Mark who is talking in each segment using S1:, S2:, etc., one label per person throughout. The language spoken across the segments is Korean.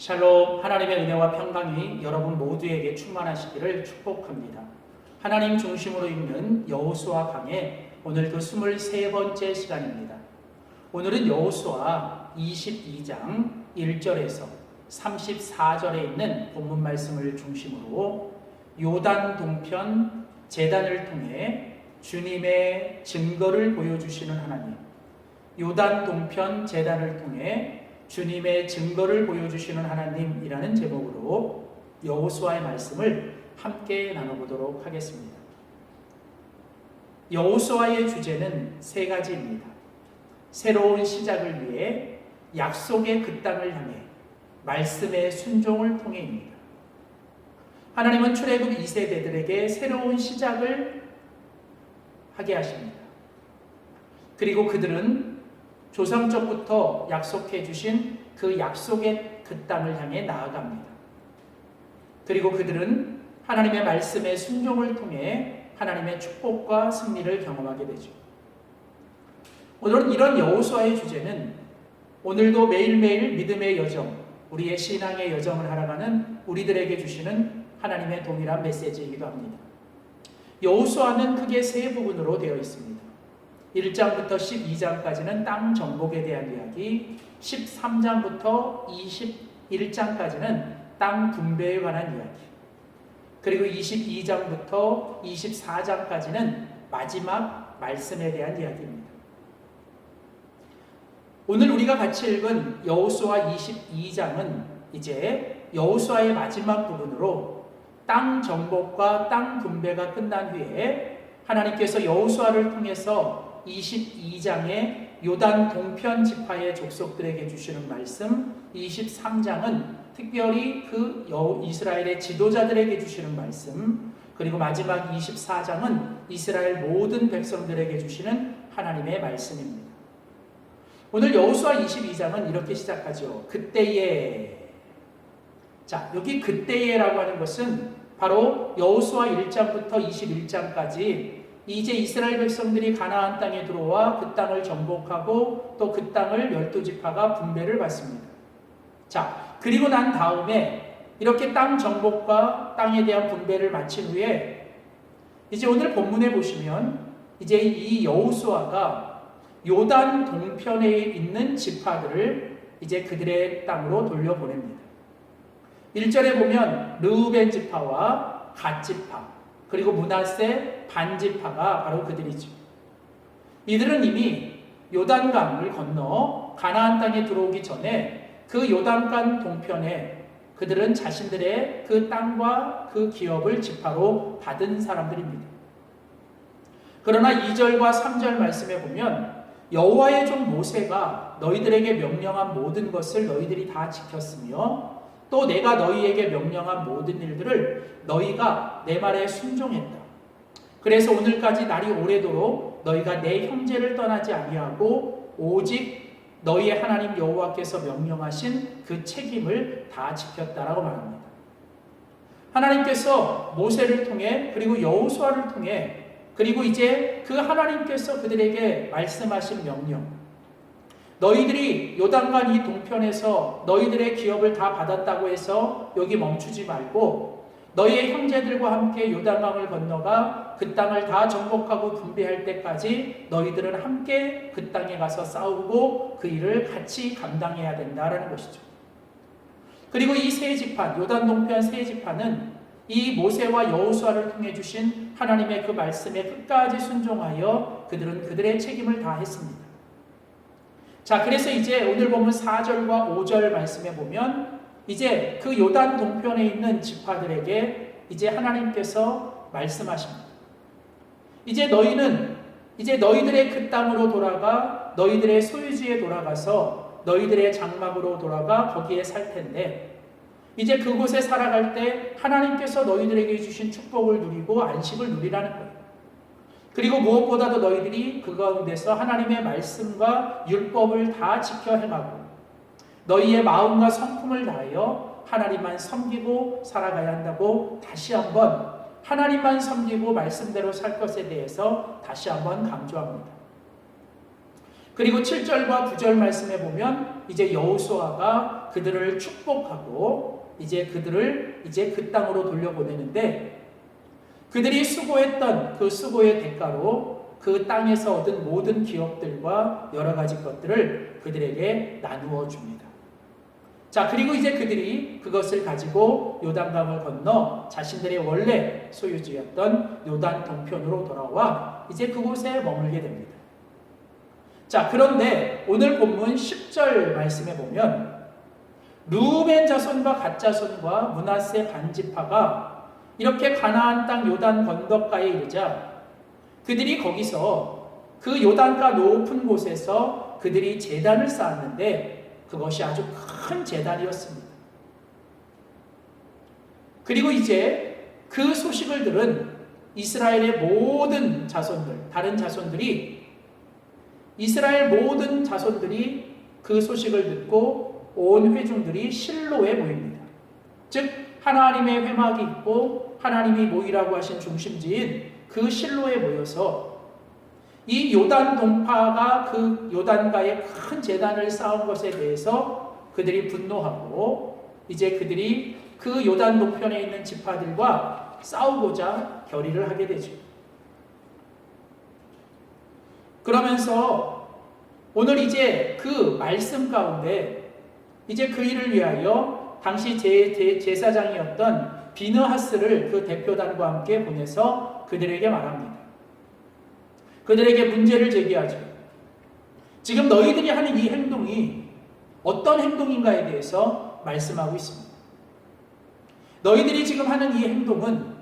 S1: 샬롬, 하나님의 은혜와 평강이 여러분 모두에게 충만하시기를 축복합니다. 하나님 중심으로 읽는 여호수아 강의 오늘도 23번째 시간입니다. 오늘은 여호수아 22장 1절에서 34절에 있는 본문 말씀을 중심으로 요단 동편 제단을 통해 주님의 증거를 보여주시는 하나님, 요단 동편 제단을 통해 주님의 증거를 보여주시는 하나님이라는 제목으로 여호수아의 말씀을 함께 나눠보도록 하겠습니다. 여호수아의 주제는 세 가지입니다. 새로운 시작을 위해, 약속의 그 땅을 향해, 말씀의 순종을 통해입니다. 하나님은 출애굽 2세대들에게 새로운 시작을 하게 하십니다. 그리고 그들은 조상적부터 약속해 주신 그 약속의 그 땅을 향해 나아갑니다. 그리고 그들은 하나님의 말씀의 순종을 통해 하나님의 축복과 승리를 경험하게 되죠. 오늘은 이런 여호수아의 주제는 오늘도 매일매일 믿음의 여정, 우리의 신앙의 여정을 살아가는 우리들에게 주시는 하나님의 동일한 메시지이기도 합니다. 여호수아는 크게 세 부분으로 되어 있습니다. 1장부터 12장까지는 땅 정복에 대한 이야기, 13장부터 21장까지는 땅 분배에 관한 이야기, 그리고 22장부터 24장까지는 마지막 말씀에 대한 이야기입니다. 오늘 우리가 같이 읽은 여호수아 22장은 이제 여호수아의 마지막 부분으로 땅 정복과 땅 분배가 끝난 후에 하나님께서 여호수아를 통해서 22장의 요단 동편 지파의 족속들에게 주시는 말씀, 23장은 특별히 그 이스라엘의 지도자들에게 주시는 말씀, 그리고 마지막 24장은 이스라엘 모든 백성들에게 주시는 하나님의 말씀입니다. 오늘 여호수아 22장은 이렇게 시작하죠. 그때에. 자, 여기 그때에라고 하는 것은 바로 여호수아 1장부터 21장까지 이제 이스라엘 백성들이 가나안 땅에 들어와 그 땅을 정복하고 또 그 땅을 12지파가 분배를 받습니다. 자, 그리고 난 다음에 이렇게 땅 정복과 땅에 대한 분배를 마친 후에 이제 오늘 본문에 보시면 이제 이 여호수아가 요단 동편에 있는 지파들을 이제 그들의 땅으로 돌려보냅니다. 1절에 보면 르우벤 지파와 갓 지파, 그리고 므낫세 반지파가 바로 그들이죠. 이들은 이미 요단강을 건너 가나안 땅에 들어오기 전에 그 요단강 동편에 그들은 자신들의 그 땅과 그 기업을 지파로 받은 사람들입니다. 그러나 2절과 3절 말씀에 보면 여호와의 종 모세가 너희들에게 명령한 모든 것을 너희들이 다 지켰으며 또 내가 너희에게 명령한 모든 일들을 너희가 내 말에 순종했다. 그래서 오늘까지 날이 오래도록 너희가 내 형제를 떠나지 아니하고 오직 너희의 하나님 여호와께서 명령하신 그 책임을 다 지켰다라고 말합니다. 하나님께서 모세를 통해 그리고 여호수아를 통해 그리고 이제 그 하나님께서 그들에게 말씀하신 명령, 너희들이 요단강 이 동편에서 너희들의 기업을 다 받았다고 해서 여기 멈추지 말고 너희의 형제들과 함께 요단강을 건너가 그 땅을 다 정복하고 분배할 때까지 너희들은 함께 그 땅에 가서 싸우고 그 일을 같이 감당해야 된다라는 것이죠. 그리고 이 세 지파, 요단 동편 세 지파는 이 모세와 여호수아를 통해 주신 하나님의 그 말씀에 끝까지 순종하여 그들은 그들의 책임을 다했습니다. 자, 그래서 이제 오늘 보면 4절과 5절 말씀에 보면 이제 그 요단 동편에 있는 지파들에게 이제 하나님께서 말씀하십니다. 이제 너희는 이제 너희들의 그 땅으로 돌아가 너희들의 소유지에 돌아가서 너희들의 장막으로 돌아가 거기에 살 텐데 이제 그곳에 살아갈 때 하나님께서 너희들에게 주신 축복을 누리고 안식을 누리라는 거예요. 그리고 무엇보다도 너희들이 그 가운데서 하나님의 말씀과 율법을 다 지켜 행하고 너희의 마음과 성품을 다하여 하나님만 섬기고 살아가야 한다고 다시 한번 하나님만 섬기고 말씀대로 살 것에 대해서 다시 한번 강조합니다. 그리고 7절과 9절 말씀에 보면 이제 여호수아가 그들을 축복하고 이제 그들을 이제 그 땅으로 돌려보내는데, 그들이 수고했던 그 수고의 대가로 그 땅에서 얻은 모든 기업들과 여러 가지 것들을 그들에게 나누어 줍니다. 자, 그리고 이제 그들이 그것을 가지고 요단강을 건너 자신들의 원래 소유지였던 요단 동편으로 돌아와 이제 그곳에 머물게 됩니다. 자, 그런데 오늘 본문 10절 말씀에 보면 르우벤 자손과 갓 자손과 므낫세 반지파가 이렇게 가나안 땅 요단 건너가에 이르자 그들이 거기서 그 요단가 높은 곳에서 그들이 제단을 쌓았는데 그것이 아주 큰 제단이었습니다. 그리고 이제 그 소식을 들은 이스라엘의 모든 자손들, 다른 자손들이, 이스라엘 모든 자손들이 그 소식을 듣고 온 회중들이 실로에 모입니다. 즉 하나님의 회막이 있고 하나님이 모이라고 하신 중심지인 그 실로에 모여서 이 요단 동파가 그 요단가에 큰 제단을 쌓은 것에 대해서 그들이 분노하고 이제 그들이 그 요단 동편에 있는 지파들과 싸우고자 결의를 하게 되죠. 그러면서 오늘 이제 그 말씀 가운데 이제 그 일을 위하여 당시 제사장이었던 비느하스를 그 대표단과 함께 보내서 그들에게 말합니다. 그들에게 문제를 제기하죠. 지금 너희들이 하는 이 행동이 어떤 행동인가에 대해서 말씀하고 있습니다. 너희들이 지금 하는 이 행동은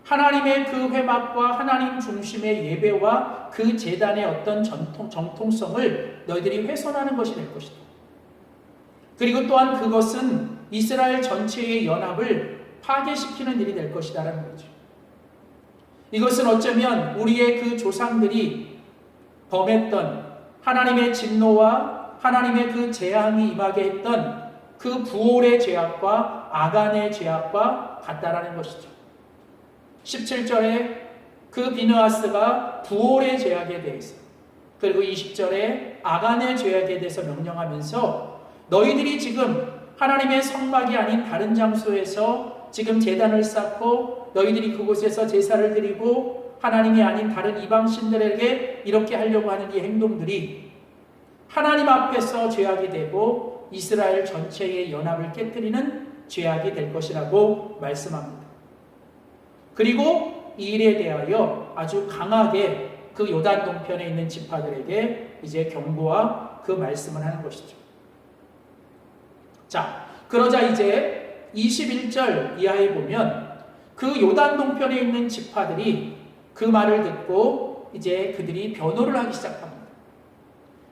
S1: 하나님의 그 회막과 하나님 중심의 예배와 그 제단의 어떤 정통성을 너희들이 훼손하는 것이 될 것이다. 그리고 또한 그것은 이스라엘 전체의 연합을 파괴시키는 일이 될 것이다라는 거죠. 이것은 어쩌면 우리의 그 조상들이 범했던 하나님의 진노와 하나님의 그 재앙이 임하게 했던 그 부올의 죄악과 아간의 죄악과 같다라는 것이죠. 17절에 그 비느하스가 부올의 죄악에 대해서, 그리고 20절에 아간의 죄악에 대해서 명령하면서 너희들이 지금 하나님의 성막이 아닌 다른 장소에서 지금 제단을 쌓고 너희들이 그곳에서 제사를 드리고 하나님이 아닌 다른 이방신들에게 이렇게 하려고 하는 이 행동들이 하나님 앞에서 죄악이 되고 이스라엘 전체의 연합을 깨뜨리는 죄악이 될 것이라고 말씀합니다. 그리고 이 일에 대하여 아주 강하게 그 요단 동편에 있는 지파들에게 이제 경고와 그 말씀을 하는 것이죠. 자, 그러자 이제 21절 이하에 보면 그 요단 동편에 있는 지파들이 그 말을 듣고 이제 그들이 변호를 하기 시작합니다.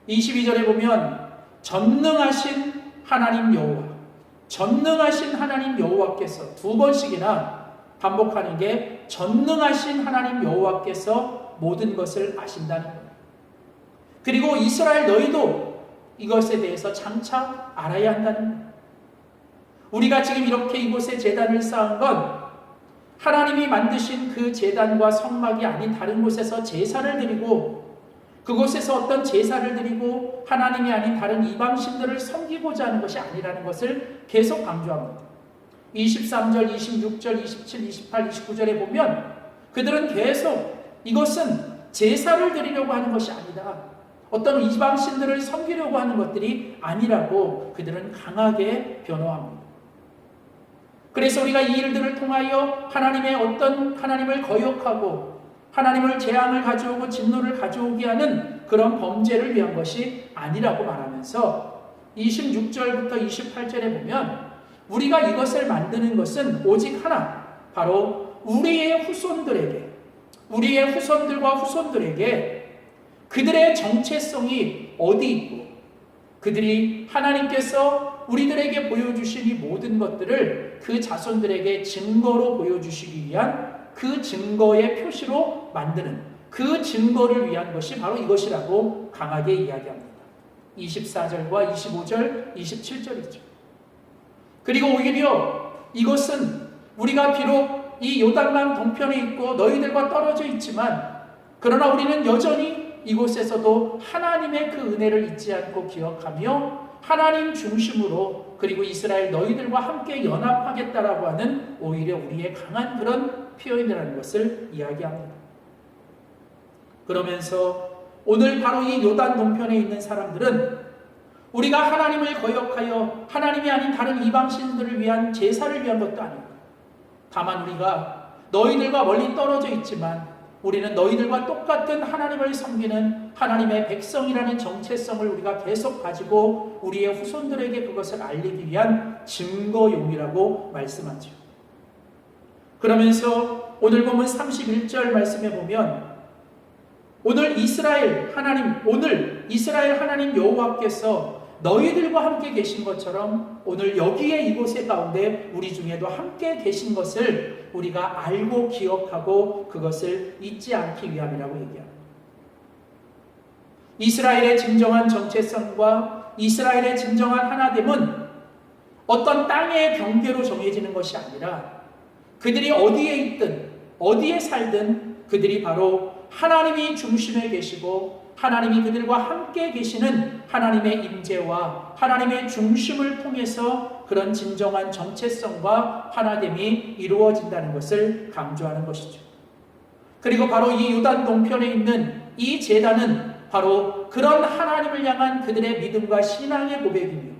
S1: 22절에 보면 전능하신 하나님 여호와, 전능하신 하나님 여호와께서 두 번씩이나 반복하는 게 전능하신 하나님 여호와께서 모든 것을 아신다는 거예요. 그리고 이스라엘 너희도 이것에 대해서 장차 알아야 한다는 거예요. 우리가 지금 이렇게 이곳에 제단을 쌓은 건 하나님이 만드신 그 제단과 성막이 아닌 다른 곳에서 제사를 드리고 그곳에서 어떤 제사를 드리고 하나님이 아닌 다른 이방신들을 섬기고자 하는 것이 아니라는 것을 계속 강조합니다. 23절, 26절, 27, 28, 29절에 보면 그들은 계속 이것은 제사를 드리려고 하는 것이 아니다, 어떤 이방신들을 섬기려고 하는 것들이 아니라고 그들은 강하게 변호합니다. 그래서 우리가 이 일들을 통하여 하나님의 어떤 하나님을 거역하고 하나님을 재앙을 가져오고 진노를 가져오게 하는 그런 범죄를 위한 것이 아니라고 말하면서 26절부터 28절에 보면 우리가 이것을 만드는 것은 오직 하나, 바로 우리의 후손들에게, 우리의 후손들과 후손들에게 그들의 정체성이 어디 있고 그들이 하나님께서 우리들에게 보여주신 이 모든 것들을 그 자손들에게 증거로 보여주시기 위한 그 증거의 표시로 만드는 그 증거를 위한 것이 바로 이것이라고 강하게 이야기합니다. 24절과 25절, 27절이죠. 그리고 오히려 이것은 우리가 비록 이 요단강 동편에 있고 너희들과 떨어져 있지만 그러나 우리는 여전히 이곳에서도 하나님의 그 은혜를 잊지 않고 기억하며 하나님 중심으로 그리고 이스라엘 너희들과 함께 연합하겠다라고 하는 오히려 우리의 강한 그런 표현이라는 것을 이야기합니다. 그러면서 오늘 바로 이 요단 동편에 있는 사람들은 우리가 하나님을 거역하여 하나님이 아닌 다른 이방신들을 위한 제사를 위한 것도 아닙니다. 다만 우리가 너희들과 멀리 떨어져 있지만 우리는 너희들과 똑같은 하나님을 섬기는 하나님의 백성이라는 정체성을 우리가 계속 가지고 우리의 후손들에게 그것을 알리기 위한 증거용이라고 말씀하죠. 그러면서 오늘 보면 31절 말씀에 보면 오늘 이스라엘 하나님 여호와께서 너희들과 함께 계신 것처럼 오늘 여기에 이곳의 가운데 우리 중에도 함께 계신 것을 우리가 알고 기억하고 그것을 잊지 않기 위함이라고 얘기합니다. 이스라엘의 진정한 정체성과 이스라엘의 진정한 하나됨은 어떤 땅의 경계로 정해지는 것이 아니라 그들이 어디에 있든 어디에 살든 그들이 바로 하나님이 중심에 계시고 하나님이 그들과 함께 계시는 하나님의 임재와 하나님의 중심을 통해서 그런 진정한 정체성과 하나됨이 이루어진다는 것을 강조하는 것이죠. 그리고 바로 이 요단 동편에 있는 이 제단은 바로 그런 하나님을 향한 그들의 믿음과 신앙의 고백이며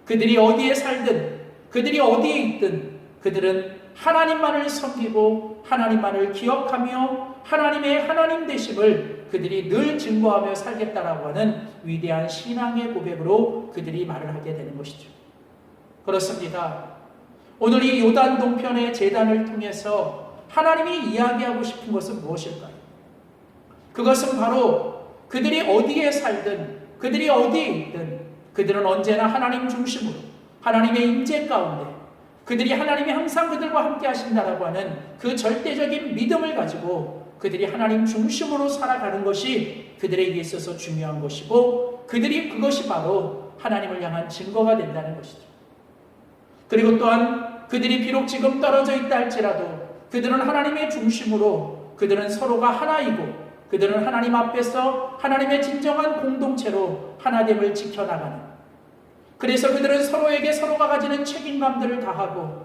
S1: 그들이 어디에 살든 그들이 어디에 있든 그들은 하나님만을 섬기고 하나님만을 기억하며 하나님의 하나님 되심을 그들이 늘 증거하며 살겠다라고 하는 위대한 신앙의 고백으로 그들이 말을 하게 되는 것이죠. 그렇습니다. 오늘 이 요단 동편의 제단을 통해서 하나님이 이야기하고 싶은 것은 무엇일까요? 그것은 바로 그들이 어디에 살든 그들이 어디에 있든 그들은 언제나 하나님 중심으로 하나님의 임재 가운데 그들이 하나님이 항상 그들과 함께 하신다라고 하는 그 절대적인 믿음을 가지고 그들이 하나님 중심으로 살아가는 것이 그들에게 있어서 중요한 것이고 그것이 바로 하나님을 향한 증거가 된다는 것이죠. 그리고 또한 그들이 비록 지금 떨어져 있다 할지라도 그들은 하나님의 중심으로 그들은 서로가 하나이고 그들은 하나님 앞에서 하나님의 진정한 공동체로 하나됨을 지켜나가는 그래서 그들은 서로에게 서로가 가지는 책임감들을 다하고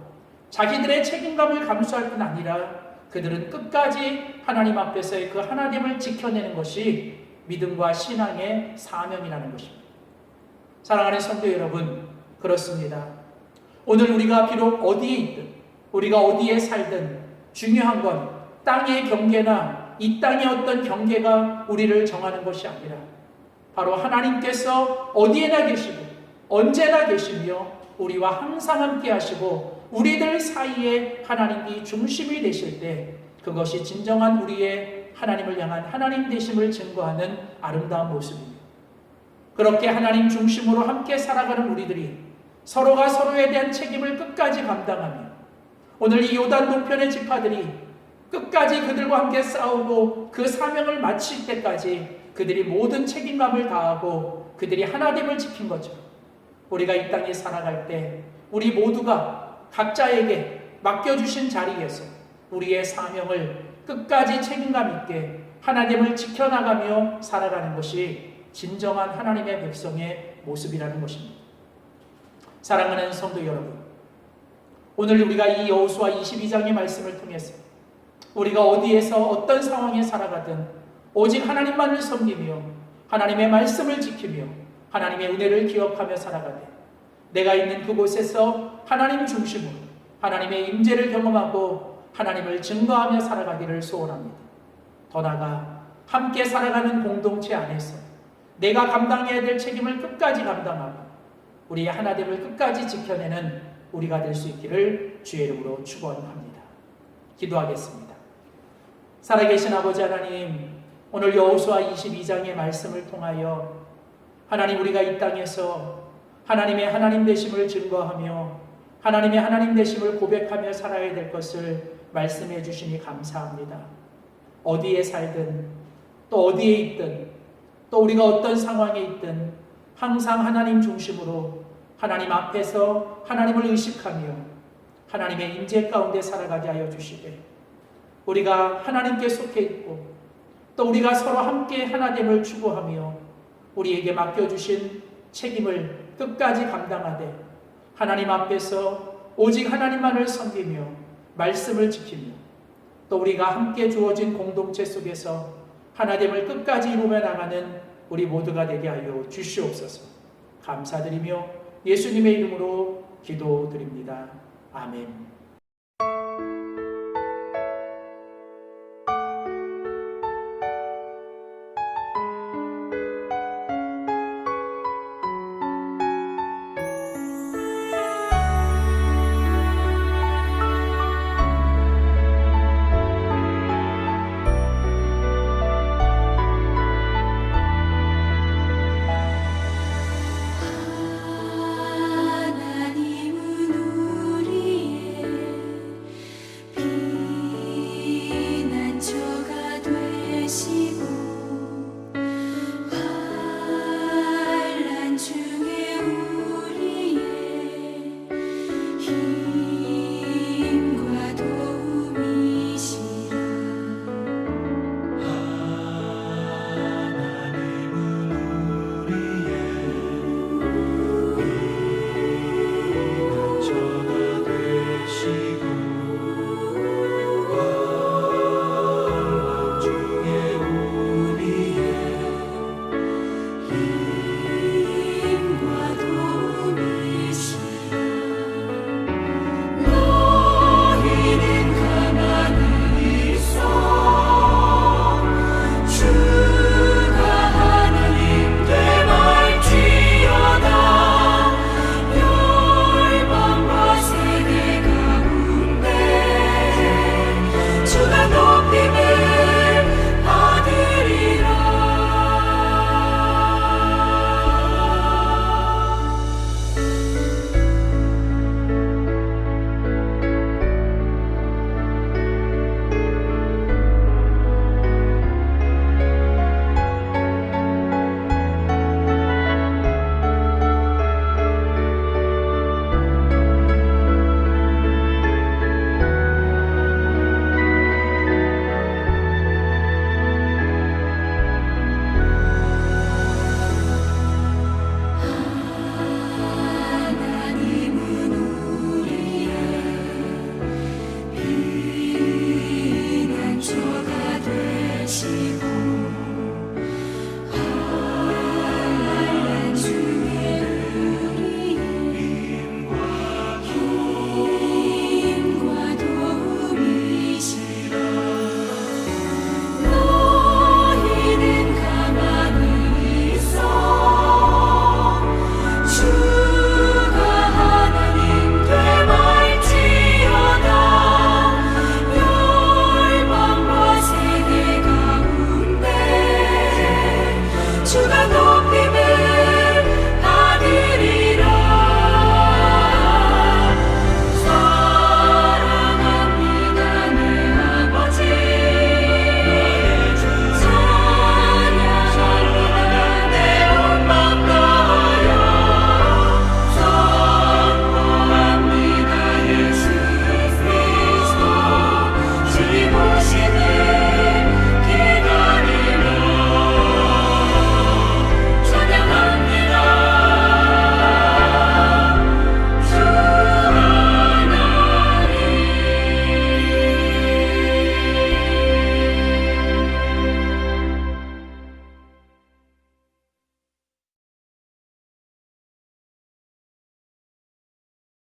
S1: 자기들의 책임감을 감수할 뿐 아니라 그들은 끝까지 하나님 앞에서의 그 하나됨을 지켜내는 것이 믿음과 신앙의 사명이라는 것입니다. 사랑하는 성도 여러분, 그렇습니다. 오늘 우리가 비록 어디에 있든 우리가 어디에 살든 중요한 건 땅의 경계나 이 땅의 어떤 경계가 우리를 정하는 것이 아니라 바로 하나님께서 어디에나 계시고 언제나 계시며 우리와 항상 함께 하시고 우리들 사이에 하나님이 중심이 되실 때 그것이 진정한 우리의 하나님을 향한 하나님 되심을 증거하는 아름다운 모습입니다. 그렇게 하나님 중심으로 함께 살아가는 우리들이 서로가 서로에 대한 책임을 끝까지 감당하며 오늘 이 요단 동편의 지파들이 끝까지 그들과 함께 싸우고 그 사명을 마칠 때까지 그들이 모든 책임감을 다하고 그들이 하나됨을 지킨 것처럼 우리가 이 땅에 살아갈 때 우리 모두가 각자에게 맡겨주신 자리에서 우리의 사명을 끝까지 책임감 있게 하나됨을 지켜나가며 살아가는 것이 진정한 하나님의 백성의 모습이라는 것입니다. 사랑하는 성도 여러분, 오늘 우리가 이 여호수아 22장의 말씀을 통해서 우리가 어디에서 어떤 상황에 살아가든 오직 하나님만을 섬기며 하나님의 말씀을 지키며 하나님의 은혜를 기억하며 살아가되 내가 있는 그곳에서 하나님 중심으로 하나님의 임재를 경험하고 하나님을 증거하며 살아가기를 소원합니다. 더 나아가 함께 살아가는 공동체 안에서 내가 감당해야 될 책임을 끝까지 감당하고 우리의 하나됨을 끝까지 지켜내는 우리가 될 수 있기를 주의 이름으로 축원합니다. 기도하겠습니다. 살아계신 아버지 하나님, 오늘 여호수아 22장의 말씀을 통하여 하나님 우리가 이 땅에서 하나님의 하나님 되심을 증거하며 하나님의 하나님 되심을 고백하며 살아야 될 것을 말씀해 주시니 감사합니다. 어디에 살든 또 어디에 있든 또 우리가 어떤 상황에 있든 항상 하나님 중심으로 하나님 앞에서 하나님을 의식하며 하나님의 임재 가운데 살아가게 하여 주시되 우리가 하나님께 속해 있고 또 우리가 서로 함께 하나됨을 추구하며 우리에게 맡겨주신 책임을 끝까지 감당하되 하나님 앞에서 오직 하나님만을 섬기며 말씀을 지키며 또 우리가 함께 주어진 공동체 속에서 하나됨을 끝까지 이루며 나가는 우리 모두가 되게 하여 주시옵소서. 감사드리며 예수님의 이름으로 기도드립니다. 아멘.